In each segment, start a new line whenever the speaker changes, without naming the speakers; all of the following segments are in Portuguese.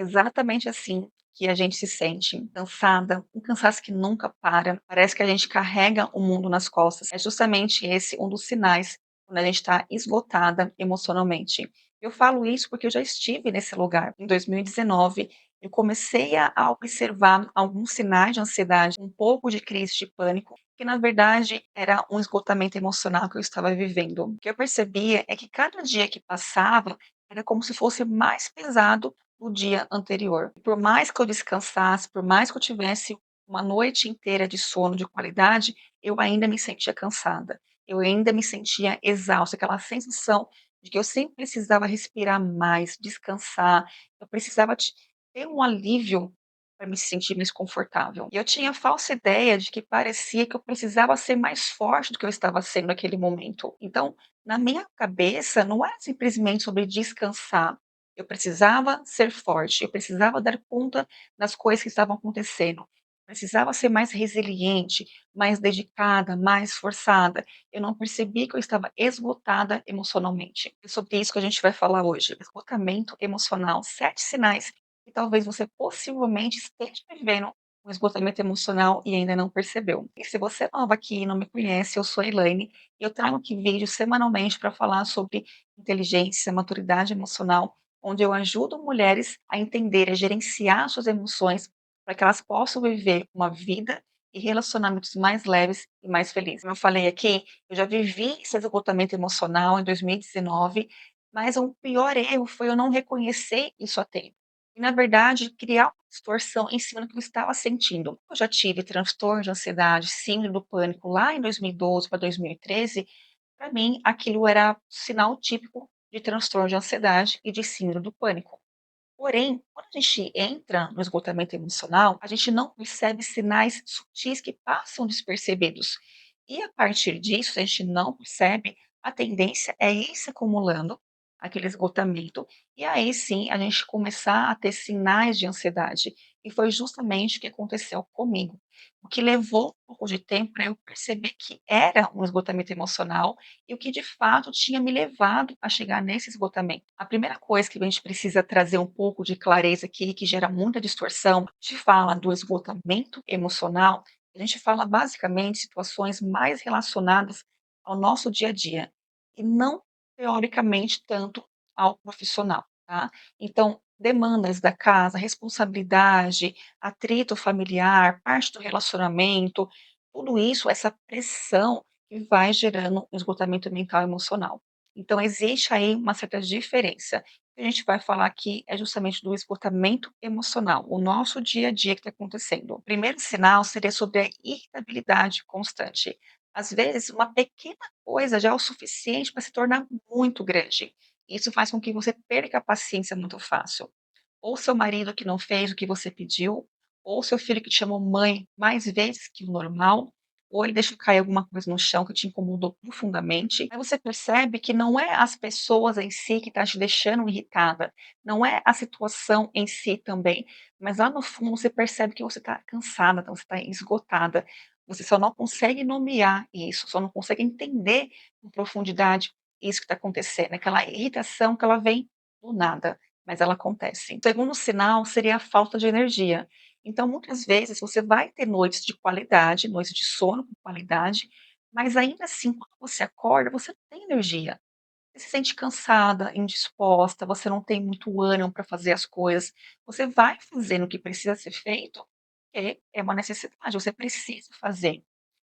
Exatamente assim que a gente se sente, cansada, um cansaço que nunca para, parece que a gente carrega o mundo nas costas. É justamente esse um dos sinais quando a gente está esgotada emocionalmente. Eu falo isso porque eu já estive nesse lugar. Em 2019, eu comecei a observar alguns sinais de ansiedade, um pouco de crise de pânico, que na verdade era um esgotamento emocional que eu estava vivendo. O que eu percebia é que cada dia que passava era como se fosse mais pesado do dia anterior. Por mais que eu descansasse, por mais que eu tivesse uma noite inteira de sono de qualidade, eu ainda me sentia cansada. Eu ainda me sentia exausta, aquela sensação de que eu sempre precisava respirar mais, descansar, eu precisava ter um alívio para me sentir mais confortável. E eu tinha a falsa ideia de que parecia que eu precisava ser mais forte do que eu estava sendo naquele momento. Então, na minha cabeça, não era simplesmente sobre descansar. Eu precisava ser forte, eu precisava dar conta das coisas que estavam acontecendo. Precisava ser mais resiliente, mais dedicada, mais esforçada. Eu não percebi que eu estava esgotada emocionalmente. É sobre isso que a gente vai falar hoje. Esgotamento emocional, 7 sinais que talvez você possivelmente esteja vivendo um esgotamento emocional e ainda não percebeu. E se você é nova aqui e não me conhece, eu sou a Elaine e eu trago aqui vídeos semanalmente para falar sobre inteligência, maturidade emocional, onde eu ajudo mulheres a entender, a gerenciar suas emoções para que elas possam viver uma vida e relacionamentos mais leves e mais felizes. Como eu falei aqui, eu já vivi esse esgotamento emocional em 2019, mas o pior erro foi eu não reconhecer isso a tempo. E, na verdade, criar uma distorção em cima do que eu estava sentindo. Eu já tive transtorno de ansiedade, síndrome do pânico lá em 2012 para 2013. Para mim, aquilo era sinal típico de transtorno de ansiedade e de síndrome do pânico. Porém, quando a gente entra no esgotamento emocional, a gente não percebe sinais sutis que passam despercebidos. E a partir disso, se a gente não percebe, a tendência é ir se acumulando aquele esgotamento, e aí sim a gente começar a ter sinais de ansiedade. E foi justamente o que aconteceu comigo. O que levou um pouco de tempo para eu perceber que era um esgotamento emocional e o que de fato tinha me levado a chegar nesse esgotamento. A primeira coisa que a gente precisa trazer um pouco de clareza aqui, que gera muita distorção, a gente fala do esgotamento emocional, a gente fala basicamente situações mais relacionadas ao nosso dia a dia, e não teoricamente tanto ao profissional, tá? Então, demandas da casa, responsabilidade, atrito familiar, parte do relacionamento, tudo isso, essa pressão que vai gerando um esgotamento mental e emocional. Então existe aí uma certa diferença. O que a gente vai falar aqui é justamente do esgotamento emocional, o nosso dia a dia que está acontecendo. O primeiro sinal seria sobre a irritabilidade constante. Às vezes, uma pequena coisa já é o suficiente para se tornar muito grande. Isso faz com que você perca a paciência muito fácil. Ou seu marido que não fez o que você pediu, ou seu filho que te chamou mãe mais vezes que o normal, ou ele deixa cair alguma coisa no chão que te incomodou profundamente. Aí você percebe que não é as pessoas em si que está te deixando irritada, não é a situação em si também, mas lá no fundo você percebe que você está cansada, então você está esgotada. Você só não consegue nomear isso, só não consegue entender com profundidade isso que está acontecendo, aquela irritação que ela vem do nada, mas ela acontece. O segundo sinal seria a falta de energia. Então, muitas vezes, você vai ter noites de qualidade, noites de sono com qualidade, mas ainda assim, quando você acorda, você não tem energia. Você se sente cansada, indisposta, você não tem muito ânimo para fazer as coisas. Você vai fazendo o que precisa ser feito, porque é uma necessidade, você precisa fazer.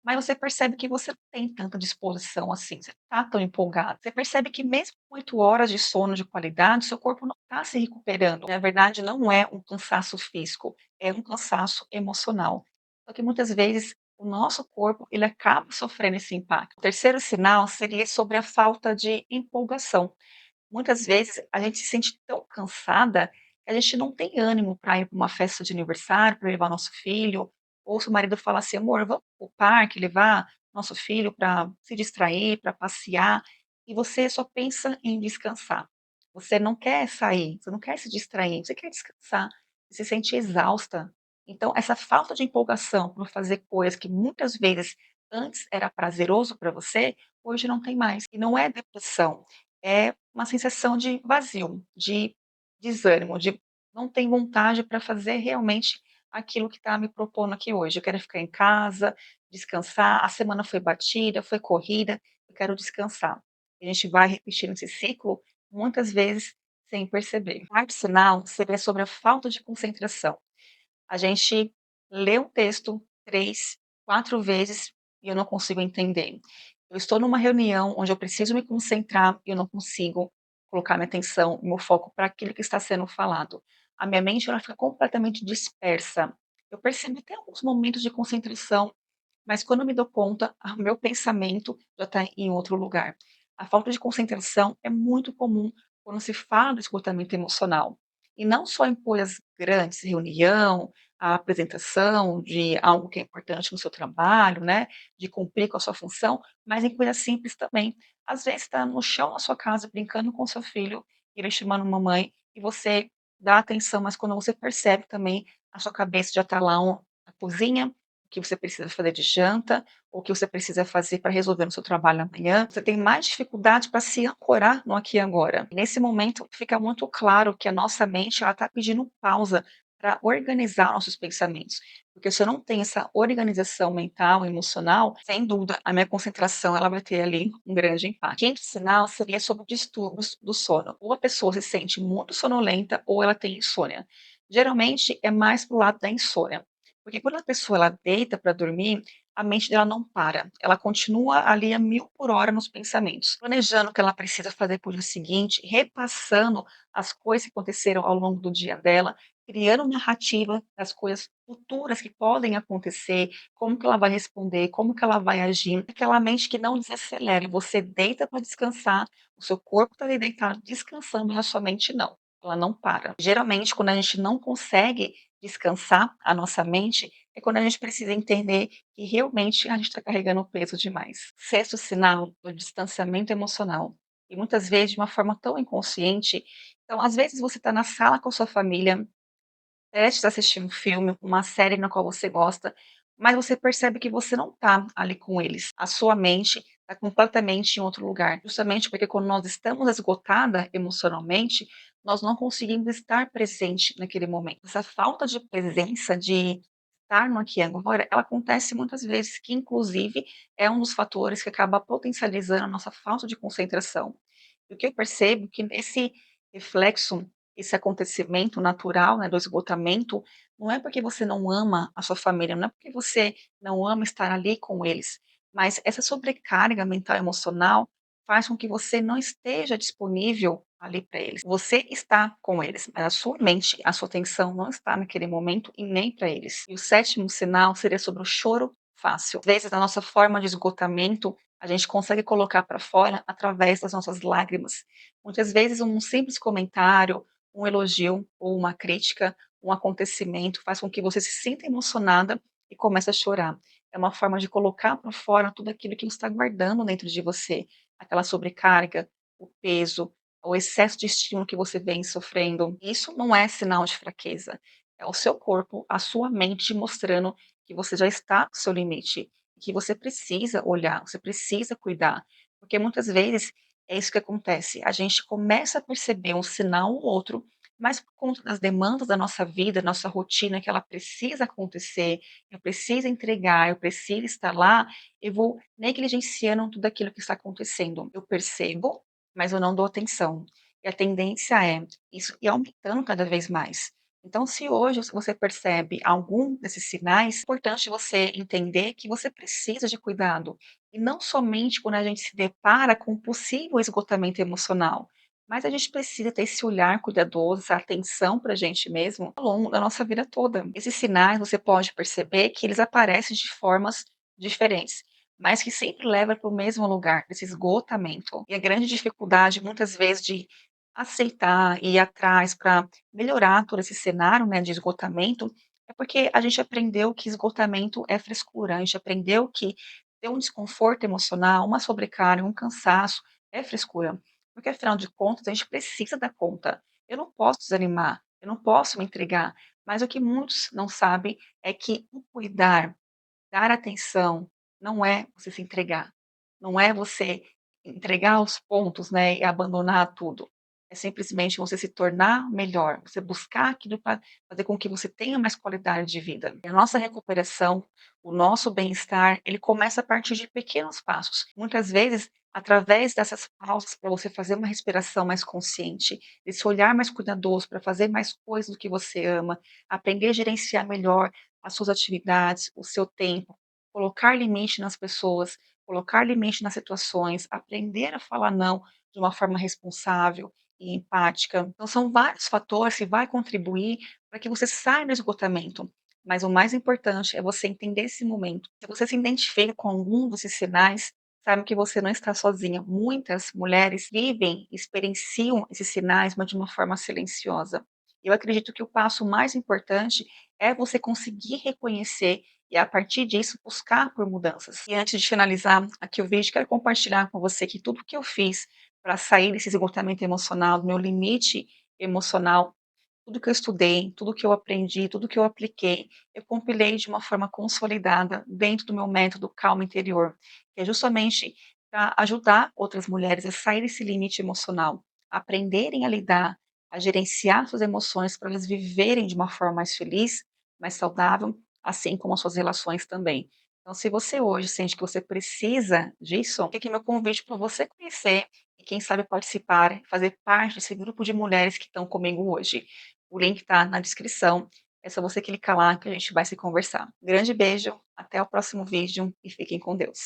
Mas você percebe que você não tem tanta disposição assim, você não tá tão empolgado. Você percebe que mesmo com 8 horas de sono de qualidade, seu corpo não está se recuperando. Na verdade, não é um cansaço físico, é um cansaço emocional. Só que muitas vezes o nosso corpo, ele acaba sofrendo esse impacto. O terceiro sinal seria sobre a falta de empolgação. Muitas vezes a gente se sente tão cansada que a gente não tem ânimo para ir para uma festa de aniversário, para levar nosso filho, ou se o marido fala assim: "Amor, vamos para o parque levar nosso filho para se distrair, para passear", e você só pensa em descansar. Você não quer sair, você não quer se distrair, você quer descansar, você se sente exausta. Então essa falta de empolgação por fazer coisas que muitas vezes antes era prazeroso para você, hoje não tem mais. E não é depressão, é uma sensação de vazio, de desânimo, de não tem vontade para fazer realmente aquilo que está me propondo aqui hoje. Eu quero ficar em casa, descansar, a semana foi batida, foi corrida, eu quero descansar. A gente vai repetindo esse ciclo muitas vezes sem perceber. O quarto sinal seria sobre a falta de concentração. A gente lê o texto 3, 4 vezes e eu não consigo entender. Eu estou numa reunião onde eu preciso me concentrar e eu não consigo colocar minha atenção, meu foco para aquilo que está sendo falado. A minha mente ela fica completamente dispersa. Eu percebo até alguns momentos de concentração, mas quando eu me dou conta, o meu pensamento já está em outro lugar. A falta de concentração é muito comum quando se fala do esgotamento emocional. E não só em coisas grandes, reunião, a apresentação de algo que é importante no seu trabalho, né, de cumprir com a sua função, mas em coisas simples também. Às vezes está no chão na sua casa brincando com seu filho, ele chamando mamãe, e você dá atenção, mas quando você percebe também, a sua cabeça já está lá na cozinha, o que você precisa fazer de janta, ou o que você precisa fazer para resolver no seu trabalho amanhã. Você tem mais dificuldade para se ancorar no aqui e agora. Nesse momento, fica muito claro que a nossa mente ela está pedindo pausa para organizar nossos pensamentos. Porque se eu não tenho essa organização mental, emocional, sem dúvida, a minha concentração ela vai ter ali um grande impacto. Quinto sinal seria sobre distúrbios do sono. Ou a pessoa se sente muito sonolenta ou ela tem insônia. Geralmente é mais pro lado da insônia. Porque quando a pessoa ela deita para dormir, a mente dela não para. Ela continua ali a 1000 por hora nos pensamentos, planejando o que ela precisa fazer para o dia seguinte, repassando as coisas que aconteceram ao longo do dia dela, criando narrativa das coisas futuras que podem acontecer, como que ela vai responder, como que ela vai agir. Aquela mente que não desacelera, você deita para descansar, o seu corpo está ali deitado descansando, mas a sua mente não, ela não para. Geralmente, quando a gente não consegue descansar a nossa mente, é quando a gente precisa entender que realmente a gente está carregando peso demais. Sexto sinal do distanciamento emocional. E muitas vezes de uma forma tão inconsciente. Então, às vezes você está na sala com a sua família, prestes a assistir um filme, uma série na qual você gosta, mas você percebe que você não está ali com eles. A sua mente está completamente em outro lugar. Justamente porque quando nós estamos esgotada emocionalmente, nós não conseguimos estar presente naquele momento. Essa falta de presença, de estar no aqui e agora, ela acontece muitas vezes, que inclusive é um dos fatores que acaba potencializando a nossa falta de concentração. E o que eu percebo é que nesse reflexo, esse acontecimento natural, né, do esgotamento, não é porque você não ama a sua família, não é porque você não ama estar ali com eles, mas essa sobrecarga mental e emocional faz com que você não esteja disponível ali para eles. Você está com eles, mas a sua mente, a sua atenção não está naquele momento e nem para eles. E o sétimo sinal seria sobre o choro fácil. Às vezes, a nossa forma de esgotamento, a gente consegue colocar para fora através das nossas lágrimas. Muitas vezes, um simples comentário, um elogio ou uma crítica, um acontecimento, faz com que você se sinta emocionada e comece a chorar. É uma forma de colocar para fora tudo aquilo que está guardando dentro de você, aquela sobrecarga, o peso, o excesso de estímulo que você vem sofrendo. Isso não é sinal de fraqueza, é o seu corpo, a sua mente mostrando que você já está no seu limite, que você precisa olhar, você precisa cuidar, porque muitas vezes é isso que acontece, a gente começa a perceber um sinal ou outro, mas por conta das demandas da nossa vida, nossa rotina, que ela precisa acontecer, eu preciso entregar, eu preciso estar lá, eu vou negligenciando tudo aquilo que está acontecendo. Eu percebo, mas eu não dou atenção. E a tendência é isso ir aumentando cada vez mais. Então, se hoje você percebe algum desses sinais, é importante você entender que você precisa de cuidado. E não somente quando a gente se depara com um possível esgotamento emocional, mas a gente precisa ter esse olhar cuidadoso, essa atenção para a gente mesmo ao longo da nossa vida toda. Esses sinais você pode perceber que eles aparecem de formas diferentes, mas que sempre leva para o mesmo lugar, esse esgotamento. E a grande dificuldade, muitas vezes, de aceitar e ir atrás para melhorar todo esse cenário, né, de esgotamento, é porque a gente aprendeu que esgotamento é frescura, a gente aprendeu que ter um desconforto emocional, uma sobrecarga, um cansaço é frescura. Porque afinal de contas a gente precisa dar conta. Eu não posso desanimar, eu não posso me entregar, mas o que muitos não sabem é que o cuidar, dar atenção, não é você se entregar, não é você entregar aos pontos, né, e abandonar tudo. é simplesmente você se tornar melhor, você buscar aquilo para fazer com que você tenha mais qualidade de vida. E a nossa recuperação, o nosso bem-estar, ele começa a partir de pequenos passos. Muitas vezes, através dessas pausas para você fazer uma respiração mais consciente, esse olhar mais cuidadoso para fazer mais coisas do que você ama, aprender a gerenciar melhor as suas atividades, o seu tempo, colocar limite nas pessoas, colocar limite nas situações, aprender a falar não de uma forma responsável e empática. Então são vários fatores que vai contribuir para que você saia do esgotamento. Mas o mais importante é você entender esse momento. Se você se identifica com algum desses sinais, saiba que você não está sozinha. Muitas mulheres vivem, experienciam esses sinais, mas de uma forma silenciosa. Eu acredito que o passo mais importante é você conseguir reconhecer e, a partir disso, buscar por mudanças. E antes de finalizar aqui o vídeo, quero compartilhar com você que tudo que eu fiz para sair desse esgotamento emocional, do meu limite emocional, tudo que eu estudei, tudo que eu aprendi, tudo que eu apliquei, eu compilei de uma forma consolidada dentro do meu método Calma Interior, que é justamente para ajudar outras mulheres a sair desse limite emocional, aprenderem a lidar, a gerenciar suas emoções para elas viverem de uma forma mais feliz, mais saudável, assim como as suas relações também. Então, se você hoje sente que você precisa disso, fica aqui meu convite para você conhecer e, quem sabe, participar, fazer parte desse grupo de mulheres que estão comigo hoje. O link está na descrição. É só você clicar lá que a gente vai se conversar. Grande beijo, até o próximo vídeo e fiquem com Deus.